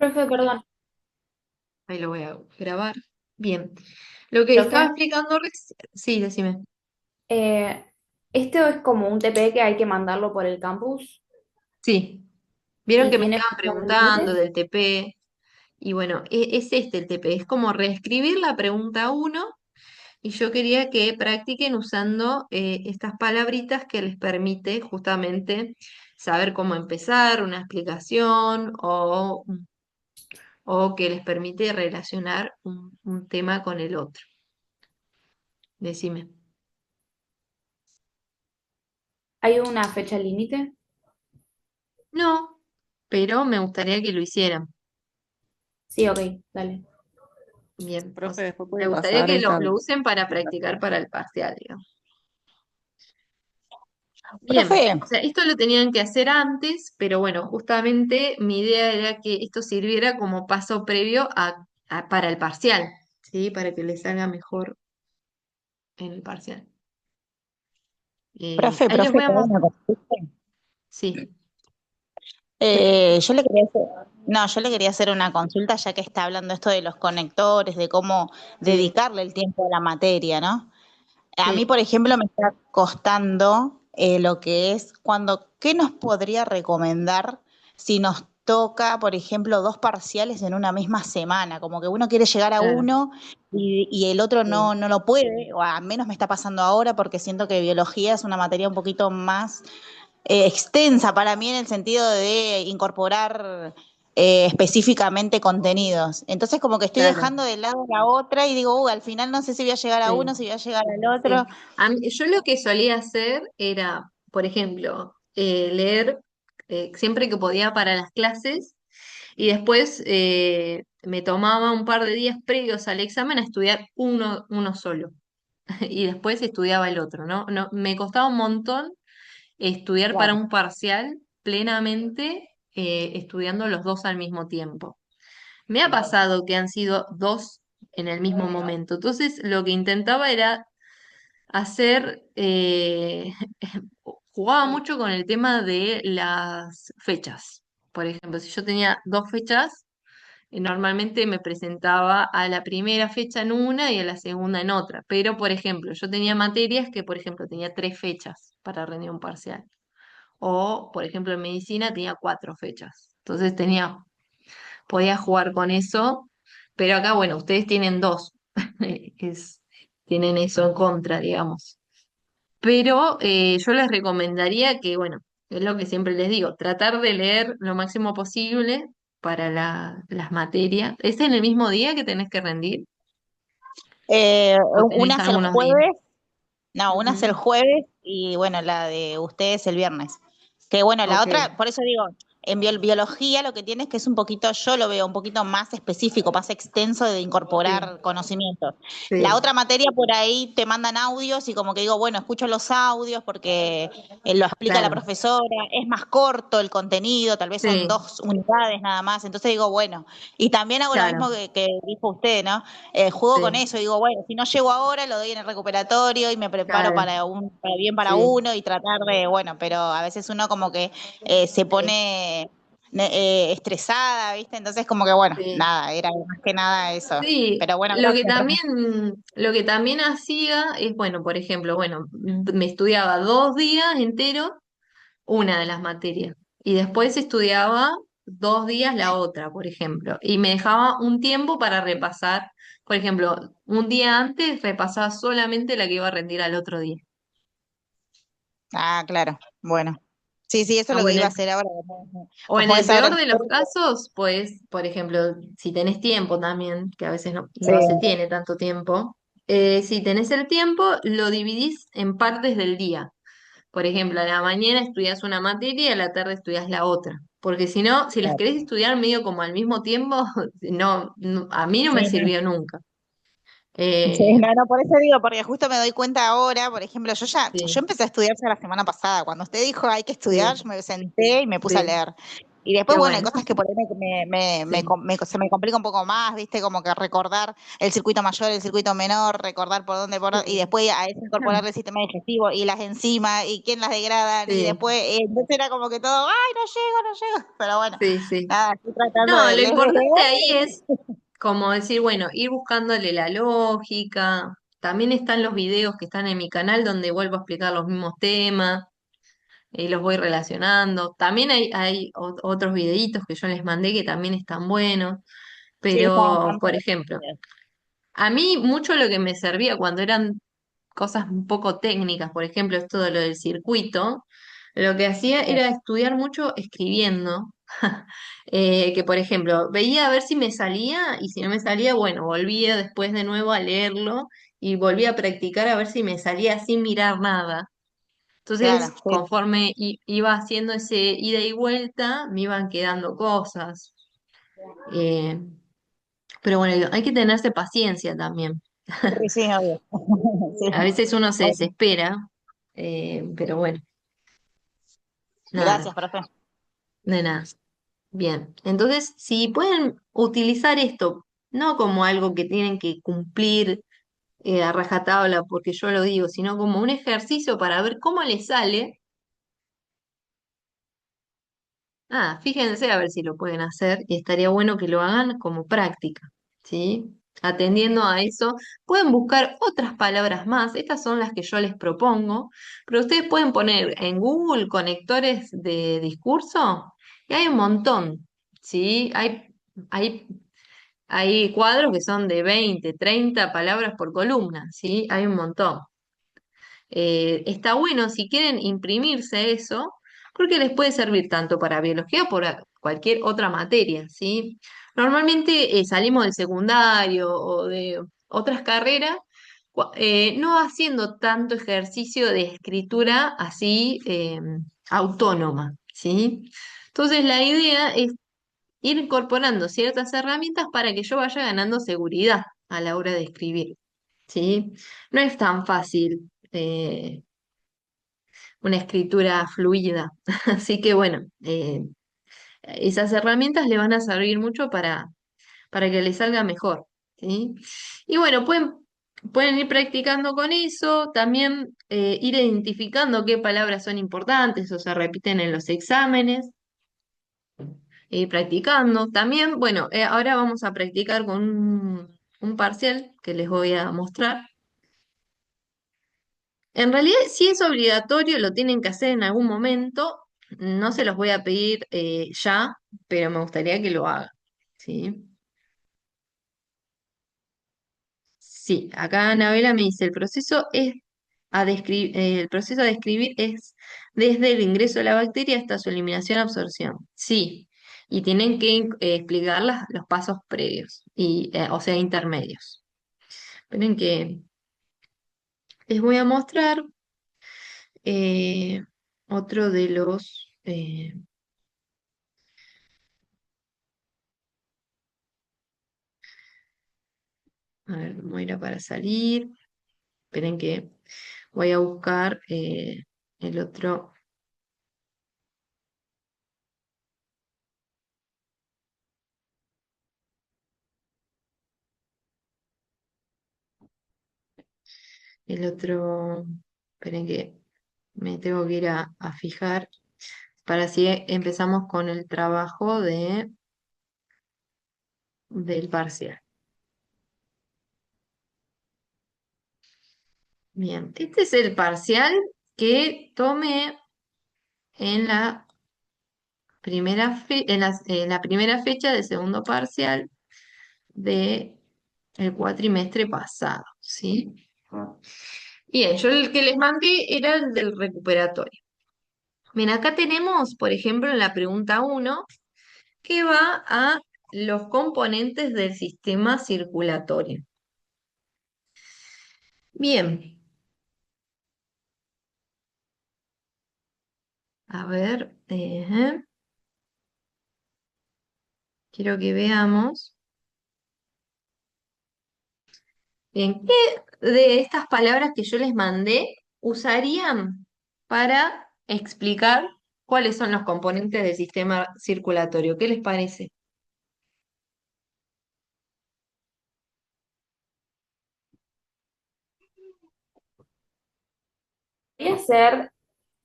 Profe, perdón. Ahí lo voy a grabar. Bien. Lo que estaba Profe, explicando recién. Sí, decime. eh, esto es como un TP que hay que mandarlo por el campus Sí. Vieron y que me tiene estaban fecha preguntando límite. del TP. Y bueno, es este el TP. Es como reescribir la pregunta uno. Y yo quería que practiquen usando estas palabritas que les permite justamente saber cómo empezar una explicación o que les permite relacionar un tema con el otro. Decime. ¿Hay una fecha límite? No, pero me gustaría que lo hicieran. Sí, ok, dale. Bien, Profe, después me puede gustaría pasar que esa. lo usen para practicar para el parcial, digamos. Bien, Profe, o sea, esto lo tenían que hacer antes, pero bueno, justamente mi idea era que esto sirviera como paso previo para el parcial, ¿sí? Para que les salga mejor en el parcial. profe, Ahí les profe, voy a ¿te hago una mostrar. consulta? Sí, ¿qué? Yo le quería hacer, no, yo le quería hacer una consulta ya que está hablando esto de los conectores, de cómo Sí, dedicarle el tiempo a la materia, ¿no? A mí, sí. por ejemplo, me está costando lo que es ¿qué nos podría recomendar si nos toca, por ejemplo, dos parciales en una misma semana? Como que uno quiere llegar a Claro, uno y el otro sí, no lo puede, o al menos me está pasando ahora porque siento que biología es una materia un poquito más extensa para mí en el sentido de incorporar específicamente contenidos. Entonces como que estoy claro, dejando de lado la otra y digo, al final no sé si voy a llegar a sí. uno, si voy a llegar al Sí. otro. Yo lo que solía hacer era, por ejemplo, leer siempre que podía para las clases y después me tomaba un par de días previos al examen a estudiar uno solo y después estudiaba el otro, ¿no? No, me costaba un montón estudiar para Claro. un parcial plenamente estudiando los dos al mismo tiempo. Me ha pasado que han sido dos en el mismo momento, entonces lo que intentaba era hacer, jugaba mucho con el tema de las fechas. Por ejemplo, si yo tenía dos fechas, normalmente me presentaba a la primera fecha en una y a la segunda en otra. Pero, por ejemplo, yo tenía materias que, por ejemplo, tenía tres fechas para rendir un parcial. O, por ejemplo, en medicina tenía cuatro fechas. Entonces podía jugar con eso. Pero acá, bueno, ustedes tienen dos. Es, tienen eso en contra, digamos. Pero yo les recomendaría que, bueno, es lo que siempre les digo, tratar de leer lo máximo posible para las materias. ¿Es en el mismo día que tenés que rendir o tenés Una es el algunos días? jueves, no, una es el Ujú. jueves y bueno, la de ustedes el viernes. Que bueno, la Ok, otra, por eso digo, en biología lo que tiene es que es un poquito, yo lo veo un poquito más específico, más extenso de sí, incorporar conocimientos. La sí, otra materia por ahí te mandan audios y como que digo, bueno, escucho los audios porque lo explica la claro, profesora, es más corto el contenido, tal vez son sí, 2 unidades nada más, entonces digo, bueno, y también hago lo claro, mismo que dijo usted, ¿no? Juego con sí, eso, digo, bueno, si no llego ahora, lo doy en el recuperatorio y me preparo claro, para sí, uno y tratar de, bueno, pero a veces uno como que se sí, pone estresada, ¿viste? Entonces como que, bueno, sí. nada, era más que nada eso. Sí, Pero bueno, gracias, profe. lo que también hacía es, bueno, por ejemplo, bueno, me estudiaba 2 días enteros una de las materias. Y después estudiaba 2 días la otra, por ejemplo. Y me dejaba un tiempo para repasar. Por ejemplo, un día antes repasaba solamente la que iba a rendir al otro día. Ah, claro, bueno. Sí, sí, eso es Ah, lo que bueno, iba a hacer ahora. o en Como el esa otra peor de los materia. casos, pues, por ejemplo, si tenés tiempo también, que a veces Sí, no se tiene tanto tiempo, si tenés el tiempo, lo dividís en partes del día. Por ejemplo, a la mañana estudias una materia y a la tarde estudias la otra. Porque si no, si las claro. querés estudiar medio como al mismo tiempo, a mí no me Sí, no. sirvió nunca. Sí, Eh, no, no, por eso digo, porque justo me doy cuenta ahora, por ejemplo, yo sí, empecé a estudiar ya la semana pasada. Cuando usted dijo hay que estudiar, sí, yo me senté y me puse a sí, leer. Y después, Qué bueno, hay bueno. cosas que por ahí Sí, se me complica un poco más, ¿viste? Como que recordar el circuito mayor, el circuito menor, recordar y sí. después a eso incorporarle el sistema digestivo y las enzimas y quién las degradan y Sí, después, entonces era como que todo, ay, no llego. Pero bueno, sí, sí. nada, estoy tratando No, lo desde importante hoy. ahí es como decir, bueno, ir buscándole la lógica. También están los videos que están en mi canal donde vuelvo a explicar los mismos temas y los voy relacionando. También hay otros videitos que yo les mandé que también están buenos, Sí, estaba pero, bastante por ejemplo, bien. a mí mucho lo que me servía cuando eran cosas un poco técnicas, por ejemplo, esto de lo del circuito, lo que hacía Sí, era estudiar mucho escribiendo. Que por ejemplo, veía a ver si me salía y si no me salía, bueno, volvía después de nuevo a leerlo y volvía a practicar a ver si me salía sin mirar nada. claro, Entonces, sí. conforme iba haciendo ese ida y vuelta, me iban quedando cosas. Eh, pero bueno, hay que tenerse paciencia también. Sí, sí, obvio. A Sí. veces uno se Bueno, desespera, pero bueno, nada, gracias, profe. de nada. Bien, entonces, si pueden utilizar esto, no como algo que tienen que cumplir a rajatabla, porque yo lo digo, sino como un ejercicio para ver cómo les sale. Fíjense a ver si lo pueden hacer y estaría bueno que lo hagan como práctica, ¿sí? Atendiendo a eso, pueden buscar otras palabras más, estas son las que yo les propongo, pero ustedes pueden poner en Google conectores de discurso y hay un montón, ¿sí? Hay, hay cuadros que son de 20, 30 palabras por columna, ¿sí? Hay un montón. Está bueno si quieren imprimirse eso, porque les puede servir tanto para biología o para cualquier otra materia, ¿sí? Normalmente salimos del secundario o de otras carreras no haciendo tanto ejercicio de escritura así autónoma, ¿sí? Entonces la idea es ir incorporando ciertas herramientas para que yo vaya ganando seguridad a la hora de escribir, ¿sí? No es tan fácil. Una escritura fluida. Así que bueno, esas herramientas le van a servir mucho para que le salga mejor, ¿sí? Y bueno, pueden ir practicando con eso, también ir identificando qué palabras son importantes o se repiten en los exámenes, ir practicando. También, bueno, ahora vamos a practicar con un parcial que les voy a mostrar. En realidad, si es obligatorio, lo tienen que hacer en algún momento. No se los voy a pedir ya, pero me gustaría que lo hagan. ¿Sí? Sí, acá Anabela me dice, el proceso de escribir es desde el ingreso de la bacteria hasta su eliminación y absorción. Sí, y tienen que explicar los pasos previos, o sea, intermedios. Esperen que les voy a mostrar otro de los... a ver, cómo era para salir. Esperen que voy a buscar el otro, el otro. Esperen que me tengo que ir a fijar para si empezamos con el trabajo del parcial. Bien, este es el parcial que tomé en la en la primera fecha del segundo parcial de el cuatrimestre pasado, ¿sí? Bien, yo el que les mandé era el del recuperatorio. Bien, acá tenemos, por ejemplo, en la pregunta uno que va a los componentes del sistema circulatorio. Bien, a ver, quiero que veamos. Bien, ¿qué de estas palabras que yo les mandé usarían para explicar cuáles son los componentes del sistema circulatorio. ¿Qué les parece? Podría ser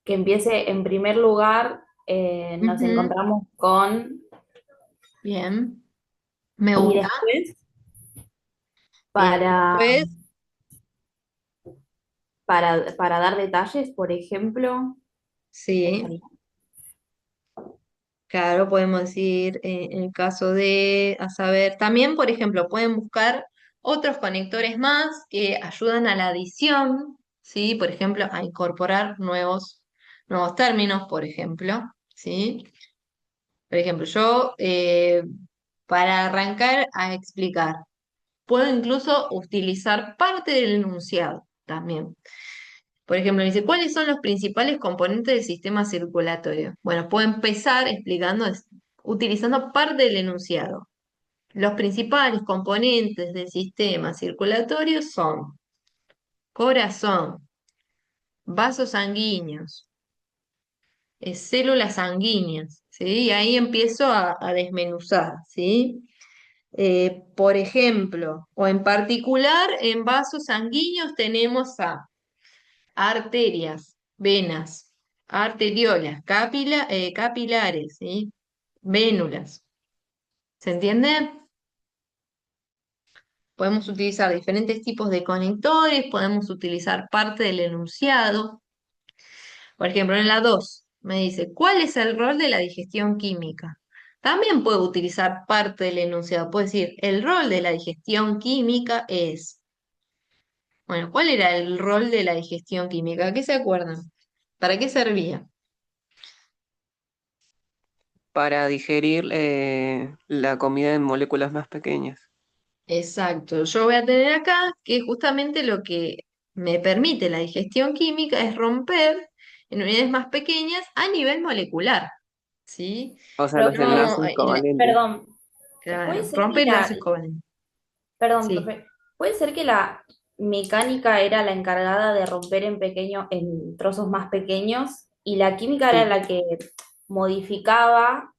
que empiece en primer lugar, nos Ujú, encontramos con, bien, me y gusta. después, Bien, para, después, para dar detalles, por ejemplo, sí. estaría. Claro, podemos decir en el caso de, a saber, también, por ejemplo, pueden buscar otros conectores más que ayudan a la adición, ¿sí? Por ejemplo, a incorporar nuevos términos, por ejemplo, ¿sí? Por ejemplo, yo, para arrancar a explicar, puedo incluso utilizar parte del enunciado también. Por ejemplo, me dice, ¿cuáles son los principales componentes del sistema circulatorio? Bueno, puedo empezar explicando, utilizando parte del enunciado. Los principales componentes del sistema circulatorio son corazón, vasos sanguíneos, células sanguíneas, ¿sí? Y ahí empiezo a desmenuzar, ¿sí? Por ejemplo, o en particular, en vasos sanguíneos tenemos a arterias, venas, arteriolas, capilares, ¿sí? Vénulas. ¿Se entiende? Podemos utilizar diferentes tipos de conectores, podemos utilizar parte del enunciado. Por ejemplo, en la 2 me dice, ¿cuál es el rol de la digestión química? También puedo utilizar parte del enunciado. Puedo decir, el rol de la digestión química es... Bueno, ¿cuál era el rol de la digestión química? ¿Qué se acuerdan? ¿Para qué servía? Para digerir la comida en moléculas más pequeñas. Exacto, yo voy a tener acá que justamente lo que me permite la digestión química es romper en unidades más pequeñas a nivel molecular, ¿sí? O sea, Pero los No, enlaces covalentes. perdón, puede claro, ser que romper enlaces covalentes, perdón, sí. profe, puede ser que la mecánica era la encargada de romper en trozos más pequeños y la química era Sí. la que modificaba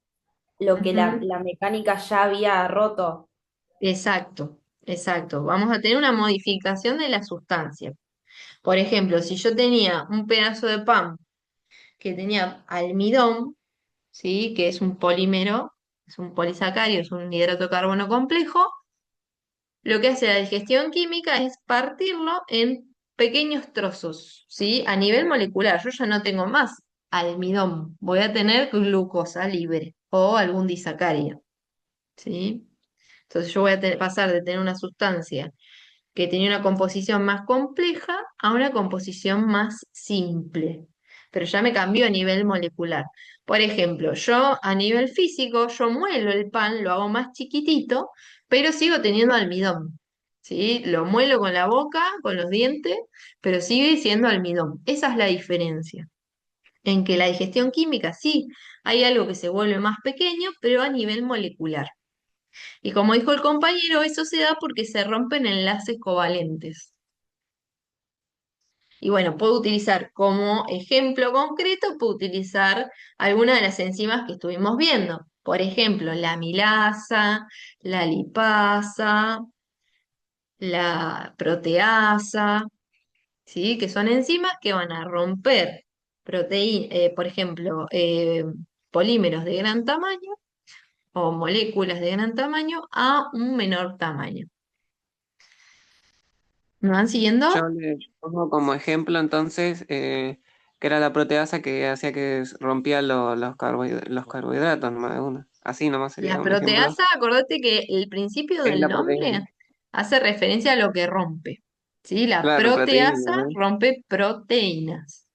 lo que Ujú, la mecánica ya había roto. exacto, exacto. Vamos a tener una modificación de la sustancia. Por ejemplo, si yo tenía un pedazo de pan que tenía almidón, ¿sí? Que es un polímero, es un polisacárido, es un hidrato de carbono complejo. Lo que hace la digestión química es partirlo en pequeños trozos, ¿sí? A nivel molecular. Yo ya no tengo más almidón, voy a tener glucosa libre o algún disacárido, ¿sí? Entonces yo voy a pasar de tener una sustancia que tenía una composición más compleja a una composición más simple. Pero ya me cambió a nivel molecular. Por ejemplo, yo a nivel físico, yo muelo el pan, lo hago más chiquitito, pero sigo teniendo almidón. ¿Sí? Lo muelo con la boca, con los dientes, pero sigue siendo almidón. Esa es la diferencia. En que la digestión química sí, hay algo que se vuelve más pequeño, pero a nivel molecular. Y como dijo el compañero, eso se da porque se rompen enlaces covalentes. Y bueno, puedo utilizar como ejemplo concreto, puedo utilizar alguna de las enzimas que estuvimos viendo. Por ejemplo, la amilasa, la lipasa, la proteasa, ¿sí? Que son enzimas que van a romper por ejemplo, polímeros de gran tamaño o moléculas de gran tamaño a un menor tamaño. ¿Me van Yo siguiendo? le pongo como ejemplo entonces que era la proteasa que hacía que rompía los carbohidratos nomás de una. Así nomás sería La un ejemplo. proteasa, acordate que el principio Es del la proteína. nombre hace referencia a lo que rompe. ¿Sí? La Claro, proteína, proteasa ¿no? rompe proteínas.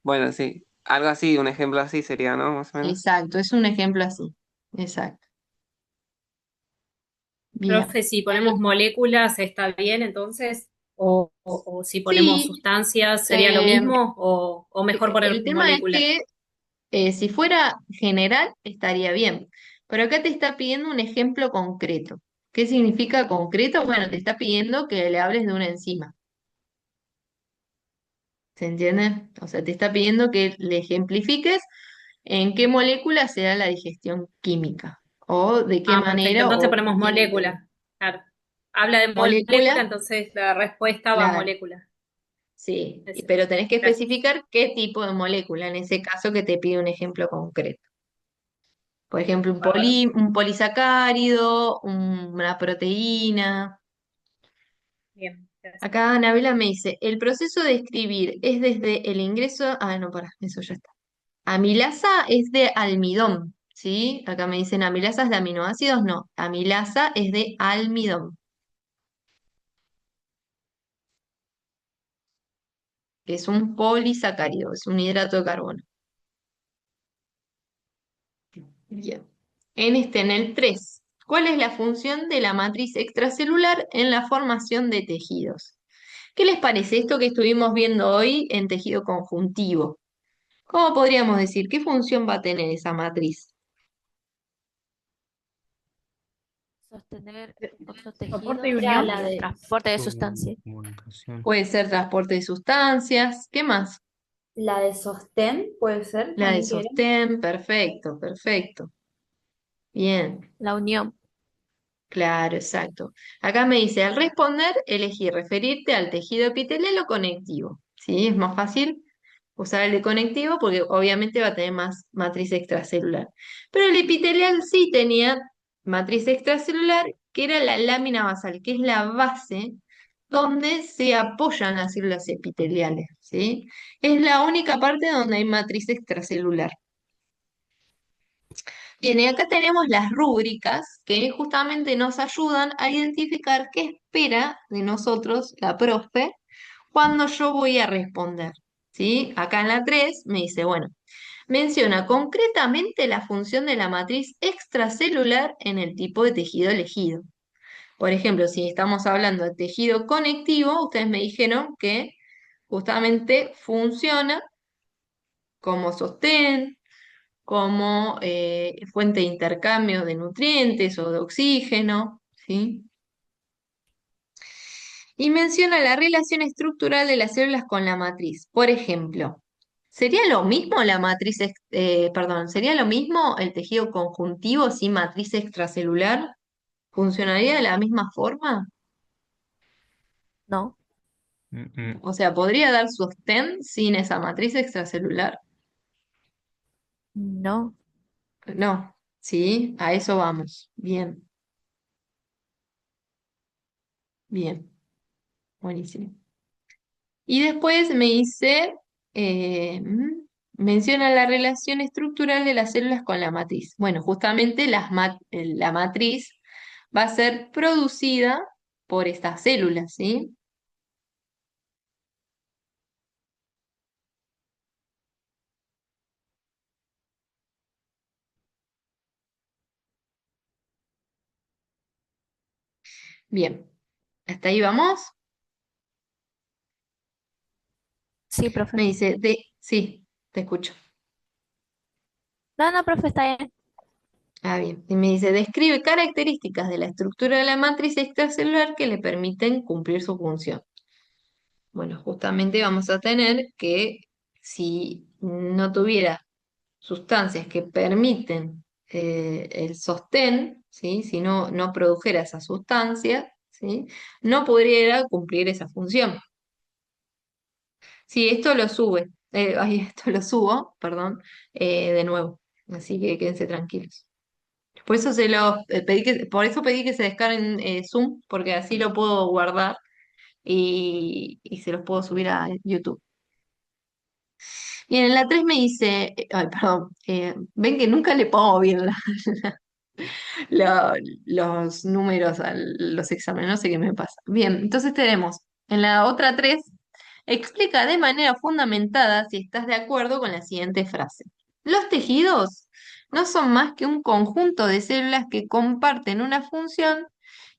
Bueno, sí. Algo así, un ejemplo así sería, ¿no? Más o menos. Exacto, es un ejemplo así. Exacto. Bien. Profe, si ponemos moléculas, ¿está bien entonces? O si ponemos Sí, sustancias, ¿sería lo eh, mismo? ¿O mejor poner el tema es moléculas? que si fuera general estaría bien, pero acá te está pidiendo un ejemplo concreto. ¿Qué significa concreto? Bueno, te está pidiendo que le hables de una enzima. ¿Se entiende? O sea, te está pidiendo que le ejemplifiques en qué molécula se da la digestión química o de qué Ah, perfecto. manera Entonces o ponemos quién interviene. molécula. Claro. Habla de Molécula, molécula, entonces la respuesta va a claro, molécula. sí, Eso. pero tenés que Gracias. especificar qué tipo de molécula, en ese caso que te pide un ejemplo concreto. Por ejemplo, Bárbaro. un polisacárido, una proteína. Bien, gracias. Acá Anabela me dice, el proceso de escribir es desde el ingreso, no, para, eso ya está. Amilasa es de almidón, ¿sí? Acá me dicen amilasas de aminoácidos, no, amilasa es de almidón, que es un polisacárido, es un hidrato de carbono. Bien. En el 3, ¿cuál es la función de la matriz extracelular en la formación de tejidos? ¿Qué les parece esto que estuvimos viendo hoy en tejido conjuntivo? ¿Cómo podríamos decir qué función va a tener esa matriz? Sostener otro Soporte y tejido Era unión. la y de, transporte de sustancias. Comunicación. Puede ser transporte de sustancias, ¿qué más? la de sostén, puede ser, La de también que era. sostén, perfecto, perfecto. Bien, La unión. claro, exacto. Acá me dice, al responder, elegí referirte al tejido epitelial o conectivo. ¿Sí? Es más fácil usar el de conectivo porque obviamente va a tener más matriz extracelular. Pero el epitelial sí tenía matriz extracelular, que era la lámina basal, que es la base donde se apoyan las células epiteliales. ¿Sí? Es la única parte donde hay matriz extracelular. Bien, y acá tenemos las rúbricas que justamente nos ayudan a identificar qué espera de nosotros la profe cuando yo voy a responder. ¿Sí? Acá en la 3 me dice, bueno, menciona concretamente la función de la matriz extracelular en el tipo de tejido elegido. Por ejemplo, si estamos hablando de tejido conectivo, ustedes me dijeron que justamente funciona como sostén, como fuente de intercambio de nutrientes o de oxígeno, ¿sí? Y menciona la relación estructural de las células con la matriz. Por ejemplo, ¿sería lo mismo la matriz, perdón, sería lo mismo el tejido conjuntivo sin matriz extracelular? ¿Funcionaría de la misma forma? No, Mm, mm. O sea, ¿podría dar sostén sin esa matriz extracelular? no. No, sí, a eso vamos. Bien, bien, buenísimo. Y después me dice, menciona la relación estructural de las células con la matriz. Bueno, justamente la matriz va a ser producida por estas células, ¿sí? Bien, hasta ahí vamos. Sí, profe. Me dice, sí, te escucho. No, no, profe, está bien. Ah, bien. Y me dice, describe características de la estructura de la matriz extracelular que le permiten cumplir su función. Bueno, justamente vamos a tener que si no tuviera sustancias que permiten el sostén, ¿sí? Si no produjera esa sustancia, ¿sí? No pudiera cumplir esa función. Sí, esto lo sube, esto lo subo, perdón, de nuevo. Así que quédense tranquilos. Por eso por eso pedí que se descarguen Zoom, porque así lo puedo guardar y se los puedo subir a YouTube. Bien, en la 3 me dice, ay, perdón, ven que nunca le pongo bien la- los números a los exámenes, no sé qué me pasa. Bien, entonces tenemos en la otra 3 explica de manera fundamentada si estás de acuerdo con la siguiente frase. Los tejidos no son más que un conjunto de células que comparten una función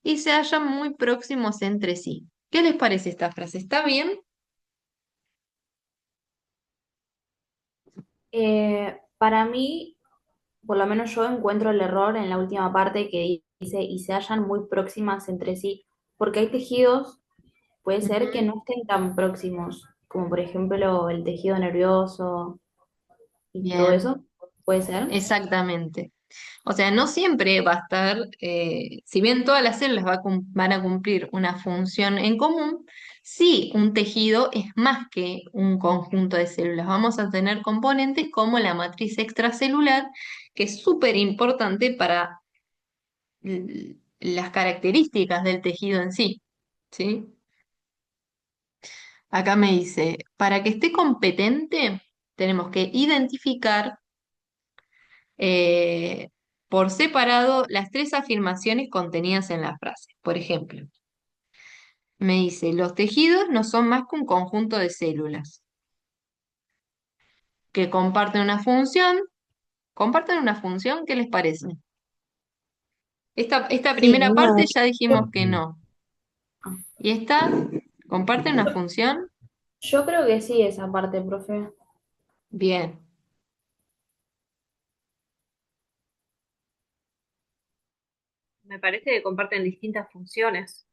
y se hallan muy próximos entre sí. ¿Qué les parece esta frase? ¿Está bien? Para mí, por lo menos yo encuentro el error en la última parte que dice y se hallan muy próximas entre sí, porque hay tejidos, puede ser que Ujú. no estén tan próximos, como por ejemplo el tejido nervioso y todo Bien. eso. ¿Puede ser? Exactamente. O sea, no siempre va a estar, si bien todas las células van a cumplir una función en común, sí, un tejido es más que un conjunto de células. Vamos a tener componentes como la matriz extracelular, que es súper importante para las características del tejido en sí. ¿Sí? Acá me dice, para que esté competente, tenemos que identificar eh, por separado las tres afirmaciones contenidas en la frase. Por ejemplo, me dice, los tejidos no son más que un conjunto de células que comparten una función. ¿Comparten una función? ¿Qué les parece? Esta Sí, primera parte no. ya dijimos que Mm. no. ¿Y esta? ¿Comparten una función? Yo creo que sí, esa parte, profe. Bien. Me parece que comparten distintas funciones.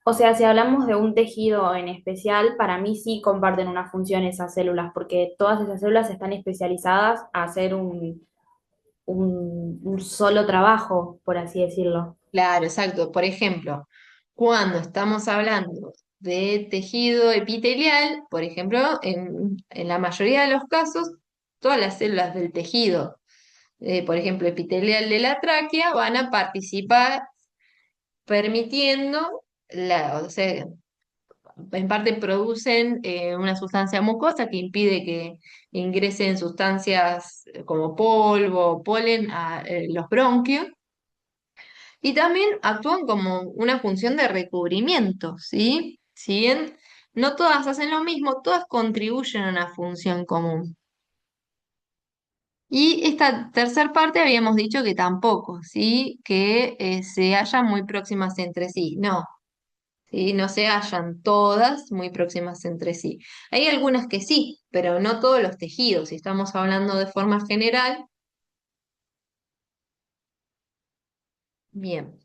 O sea, si hablamos de un tejido en especial, para mí sí comparten una función esas células, porque todas esas células están especializadas a hacer un solo trabajo, por así decirlo. Claro, exacto. Por ejemplo, cuando estamos hablando de tejido epitelial, por ejemplo, en la mayoría de los casos, todas las células del tejido, por ejemplo, epitelial de la tráquea, van a participar permitiendo, o sea, en parte producen una sustancia mucosa que impide que ingresen sustancias como polvo o polen a los bronquios. Y también actúan como una función de recubrimiento, ¿sí? Si bien no todas hacen lo mismo, todas contribuyen a una función común. Y esta tercera parte habíamos dicho que tampoco, ¿sí? Que se hallan muy próximas entre sí. No, ¿sí? No se hallan todas muy próximas entre sí. Hay algunas que sí, pero no todos los tejidos. Si estamos hablando de forma general, bien.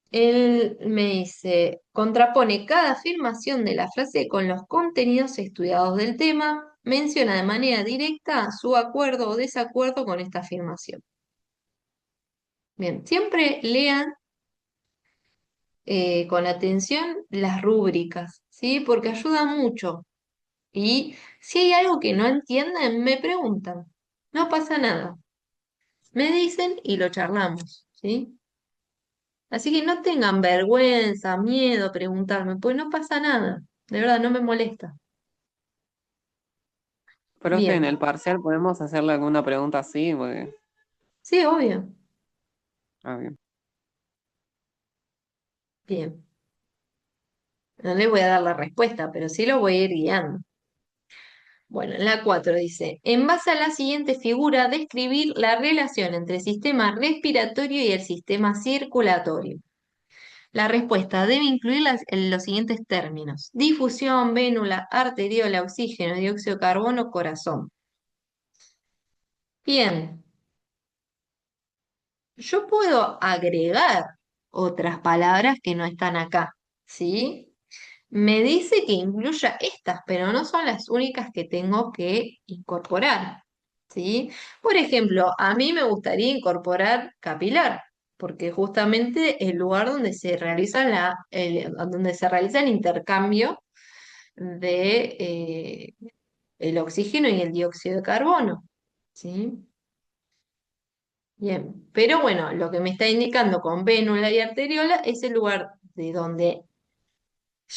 Él me dice, contrapone cada afirmación de la frase con los contenidos estudiados del tema, menciona de manera directa su acuerdo o desacuerdo con esta afirmación. Bien, siempre lean con atención las rúbricas, ¿sí? Porque ayuda mucho. Y si hay algo que no entienden, me preguntan. No pasa nada. Me dicen y lo charlamos, ¿sí? Así que no tengan vergüenza, miedo a preguntarme, pues no pasa nada. De verdad, no me molesta. Profe, en Bien, el parcial podemos hacerle alguna pregunta así, porque... sí, obvio. Ah, bien. Bien. No le voy a dar la respuesta, pero sí lo voy a ir guiando. Bueno, en la 4 dice, en base a la siguiente figura, describir la relación entre el sistema respiratorio y el sistema circulatorio. La respuesta debe incluir los siguientes términos: difusión, vénula, arteriola, oxígeno, dióxido de carbono, corazón. Bien, yo puedo agregar otras palabras que no están acá, ¿sí? Me dice que incluya estas, pero no son las únicas que tengo que incorporar, ¿sí? Por ejemplo, a mí me gustaría incorporar capilar, porque justamente el lugar donde se realiza donde se realiza el intercambio de el oxígeno y el dióxido de carbono, ¿sí? Bien, pero bueno, lo que me está indicando con vénula y arteriola es el lugar de donde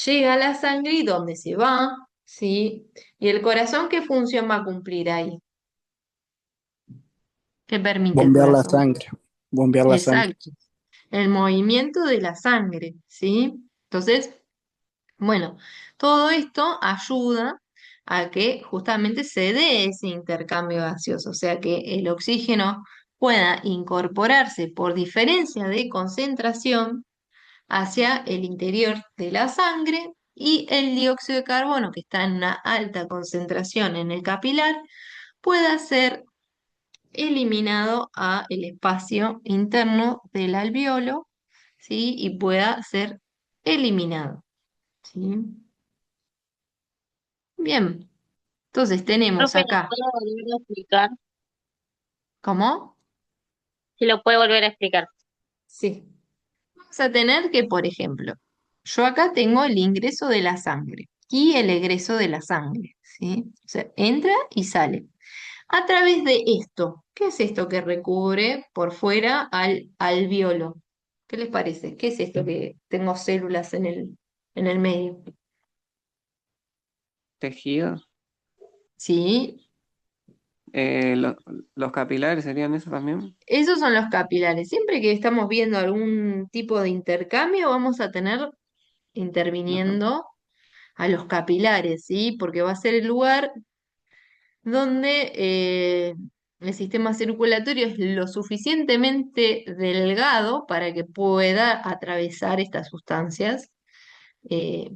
llega la sangre y donde se va, ¿sí? ¿Y el corazón qué función va a cumplir ahí? ¿Qué permite el Bombear la corazón? sangre, bombear la sangre. Exacto, el movimiento de la sangre, ¿sí? Entonces, bueno, todo esto ayuda a que justamente se dé ese intercambio gaseoso, o sea que el oxígeno pueda incorporarse por diferencia de concentración hacia el interior de la sangre y el dióxido de carbono, que está en una alta concentración en el capilar, pueda ser eliminado a el espacio interno del alveolo, ¿sí? Y pueda ser eliminado, ¿sí? Bien, Entonces tenemos Profe, ¿lo acá, puedo volver a explicar? ¿cómo? Si lo puede volver a explicar. Sí. Vamos a tener que, por ejemplo, yo acá tengo el ingreso de la sangre y el egreso de la sangre, ¿sí? O sea, entra y sale. A través de esto, ¿qué es esto que recubre por fuera al alveolo? ¿Qué les parece? ¿Qué es esto que tengo células en el medio? Tejido. ¿Sí? Eh, lo- los capilares serían eso también. Esos son los capilares. Siempre que estamos viendo algún tipo de intercambio, vamos a tener Ajá. interviniendo a los capilares, ¿sí? Porque va a ser el lugar donde el sistema circulatorio es lo suficientemente delgado para que pueda atravesar estas sustancias, eh,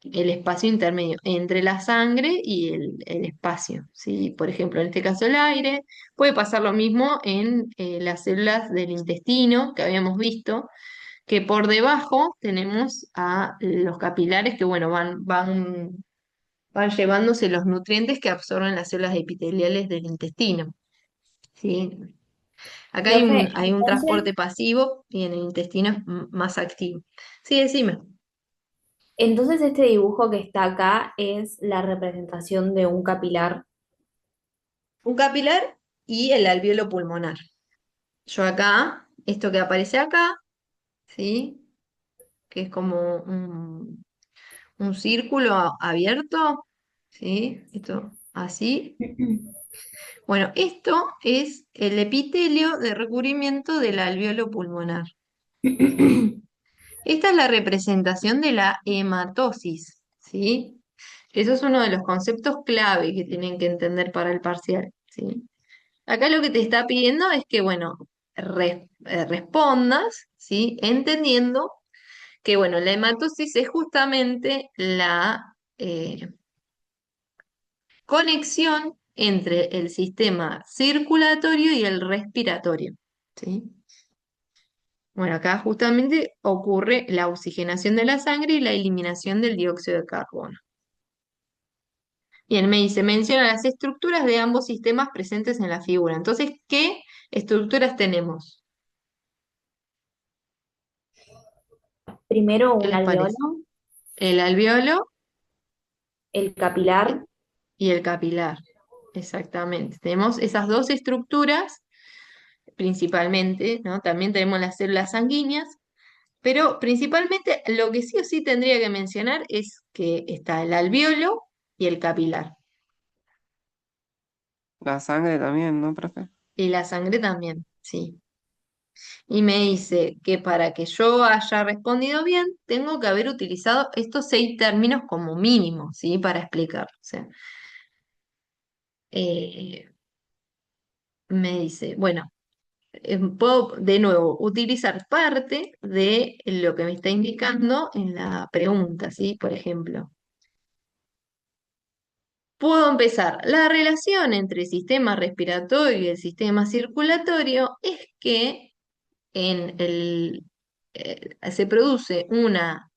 el espacio intermedio entre la sangre y el espacio, ¿sí? Por ejemplo, en este caso el aire, puede pasar lo mismo en las células del intestino que habíamos visto, que por debajo tenemos a los capilares que, bueno, van llevándose los nutrientes que absorben las células epiteliales del intestino, ¿sí? Acá Profe, hay un entonces, transporte pasivo y en el intestino es más activo. Sí, decime. entonces este dibujo que está acá es la representación de un capilar. Un capilar y el alvéolo pulmonar. Yo acá, esto que aparece acá, ¿sí? Que es como un círculo abierto, ¿sí? Esto así. Bueno, esto es el epitelio de recubrimiento del alvéolo pulmonar, ¿sí? Esta es la representación de la hematosis, ¿sí? Eso es uno de los conceptos clave que tienen que entender para el parcial, ¿sí? Acá lo que te está pidiendo es que, bueno, respondas, ¿sí? Entendiendo que, bueno, la hematosis es justamente la conexión entre el sistema circulatorio y el respiratorio, ¿sí? Bueno, acá justamente ocurre la oxigenación de la sangre y la eliminación del dióxido de carbono. Bien, me dice, menciona las estructuras de ambos sistemas presentes en la figura. Entonces, ¿qué estructuras tenemos? Primero ¿Qué un les alveolo, parece? El alveolo el capilar. y el capilar. Exactamente. Tenemos esas dos estructuras principalmente, ¿no? También tenemos las células sanguíneas, pero principalmente lo que sí o sí tendría que mencionar es que está el alveolo y el capilar. La sangre también, ¿no, profe? Y la sangre también, sí. Y me dice que para que yo haya respondido bien, tengo que haber utilizado estos 6 términos como mínimo, ¿sí? Para explicar. O sea, eh, me dice, bueno, puedo de nuevo utilizar parte de lo que me está indicando en la pregunta, ¿sí? Por ejemplo, puedo empezar. La relación entre el sistema respiratorio y el sistema circulatorio es que se produce una,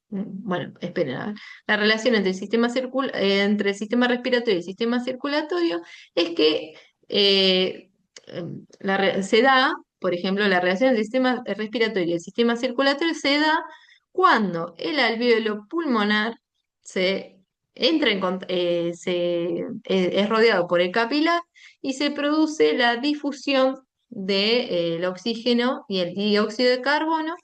bueno, esperen, a ver. La relación entre entre el sistema respiratorio y el sistema circulatorio es que se da, por ejemplo, la relación entre el sistema respiratorio y el sistema circulatorio se da cuando el alvéolo pulmonar se entra es rodeado por el capilar y se produce la difusión del oxígeno y el dióxido de carbono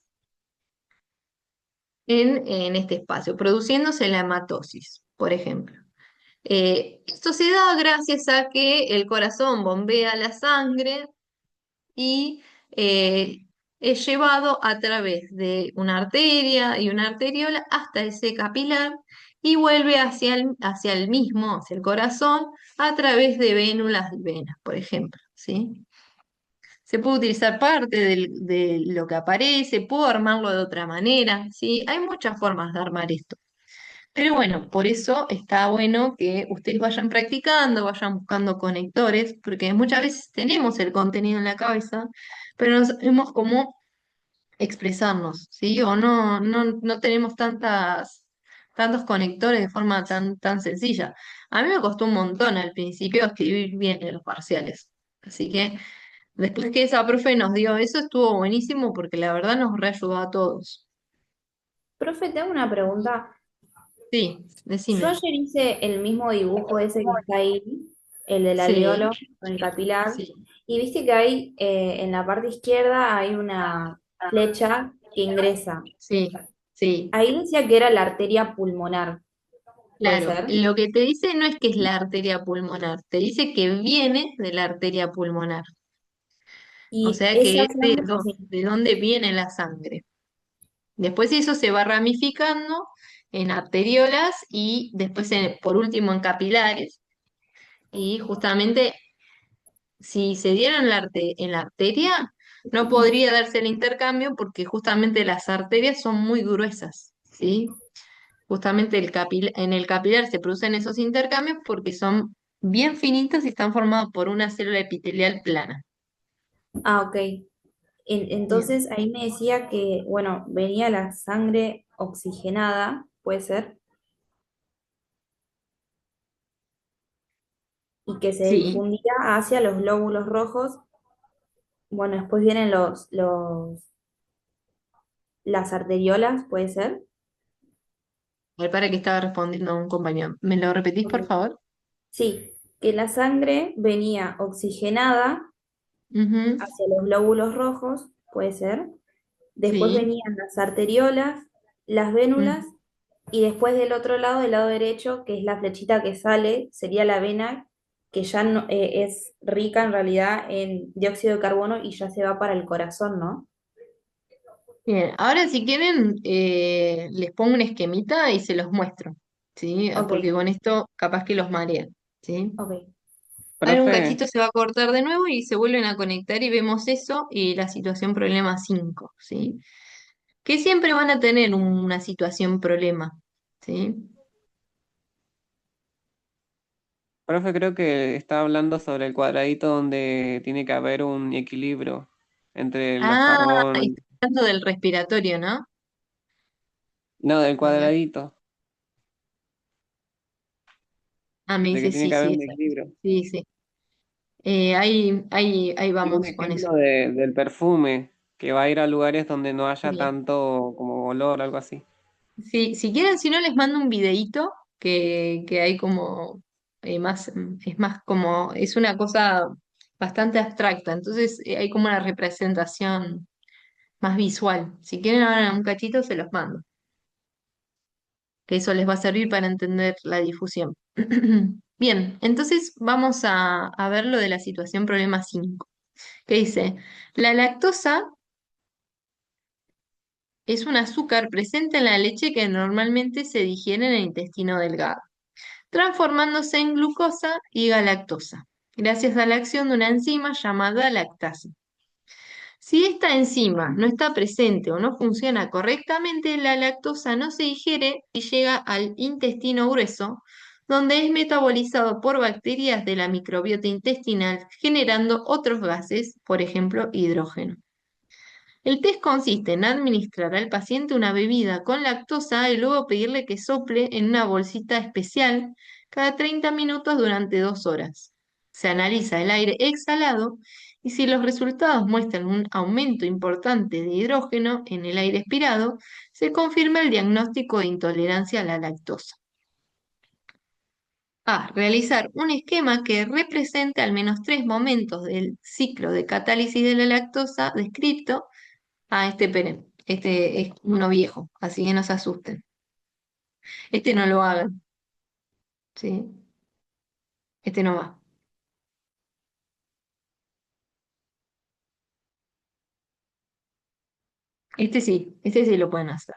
en este espacio, produciéndose la hematosis, por ejemplo. Esto se da gracias a que el corazón bombea la sangre y es llevado a través de una arteria y una arteriola hasta ese capilar y vuelve hacia el mismo, hacia el corazón, a través de vénulas y venas, por ejemplo, ¿sí? Se puede utilizar parte de lo que aparece, puedo armarlo de otra manera, ¿sí? Hay muchas formas de armar esto. Pero bueno, por eso está bueno que ustedes vayan practicando, vayan buscando conectores, porque muchas veces tenemos el contenido en la cabeza, pero no sabemos cómo expresarnos, ¿sí? O no tenemos tantas tantos conectores de forma tan sencilla. A mí me costó un montón al principio escribir bien en los parciales. Así que después que esa profe nos dio eso, estuvo buenísimo porque la verdad nos reayudó a todos. Profe, te hago una pregunta. Sí, Yo decime. ayer hice el mismo dibujo ese que está ahí, el del Sí, alveolo con el capilar, sí, y viste que hay en la parte izquierda hay una flecha que ingresa. sí, sí. Ahí decía que era la arteria pulmonar, ¿puede Claro, ser? lo que te dice no es que es la arteria pulmonar, te dice que viene de la arteria pulmonar. O Y sea que esa es sangre, sí, de dónde viene la sangre. Después eso se va ramificando en arteriolas y después por último en capilares. Y justamente si se dieran en la arteria, no podría darse el intercambio porque justamente las arterias son muy gruesas, ¿sí? Justamente en el capilar se producen esos intercambios porque son bien finitos y están formados por una célula epitelial plana. ah, ok. Bien. Entonces ahí me decía que, bueno, venía la sangre oxigenada, ¿puede ser? Y que se Sí, difundía hacia los glóbulos rojos. Bueno, después vienen las arteriolas, ¿puede ser? a ver, para que estaba respondiendo a un compañero. ¿Me lo repetís, Ok. por favor? Sí, que la sangre venía oxigenada Ujú, hacia los glóbulos rojos, puede ser. Después sí. venían las arteriolas, las vénulas, y después del otro lado, del lado derecho, que es la flechita que sale, sería la vena, que ya no, es rica en realidad en dióxido de carbono y ya se va para el corazón, ¿no? Bien, ahora si quieren, les pongo un esquemita y se los muestro, ¿sí? Ok, Porque con esto capaz que los marean, ¿sí? ok. Ahora un Profe, cachito se va a cortar de nuevo y se vuelven a conectar y vemos eso y la situación problema 5, ¿sí? Que siempre van a tener una situación problema, ¿sí? profe, creo que está hablando sobre el cuadradito donde tiene que haber un equilibrio entre los Ah, carbonos. está hablando del respiratorio, ¿no? No, del A ver. cuadradito, Ah, me de que dice tiene sí, que haber sí, un equilibrio. sí, sí. Ahí Y un vamos con eso. ejemplo del perfume, que va a ir a lugares donde no haya Bien. tanto como olor, algo así. Sí, si quieren, si no les mando un videíto que hay como es más como, es una cosa bastante abstracta, entonces hay como una representación más visual. Si quieren ahora un cachito, se los mando, que eso les va a servir para entender la difusión. Bien, entonces vamos a ver lo de la situación problema 5 que dice, la lactosa es un azúcar presente en la leche que normalmente se digiere en el intestino delgado, transformándose en glucosa y galactosa, gracias a la acción de una enzima llamada lactasa. Si esta enzima no está presente o no funciona correctamente, la lactosa no se digiere y llega al intestino grueso, donde es metabolizado por bacterias de la microbiota intestinal, generando otros gases, por ejemplo, hidrógeno. El test consiste en administrar al paciente una bebida con lactosa y luego pedirle que sople en una bolsita especial cada 30 minutos durante 2 horas. Se analiza el aire exhalado y si los resultados muestran un aumento importante de hidrógeno en el aire expirado, se confirma el diagnóstico de intolerancia a la lactosa. A. Realizar un esquema que represente al menos 3 momentos del ciclo de catálisis de la lactosa descrito. Esperen, este es uno viejo, así que no se asusten. Este no lo hagan, ¿sí? Este no va. Este sí lo pueden hacer.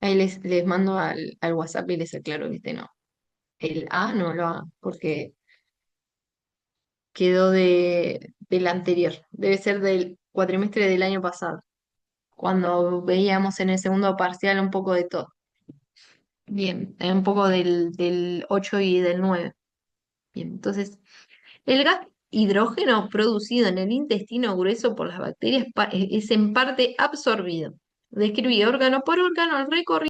Ahí les mando al WhatsApp y les aclaro que este no. El A no lo hagan, porque quedó del anterior. Debe ser del cuatrimestre del año pasado, cuando veíamos en el segundo parcial un poco de todo. Bien, un poco del 8 y del 9. Bien, entonces el gas hidrógeno producido en el intestino grueso por las bacterias es en parte absorbido. Describí órgano por órgano el recorrido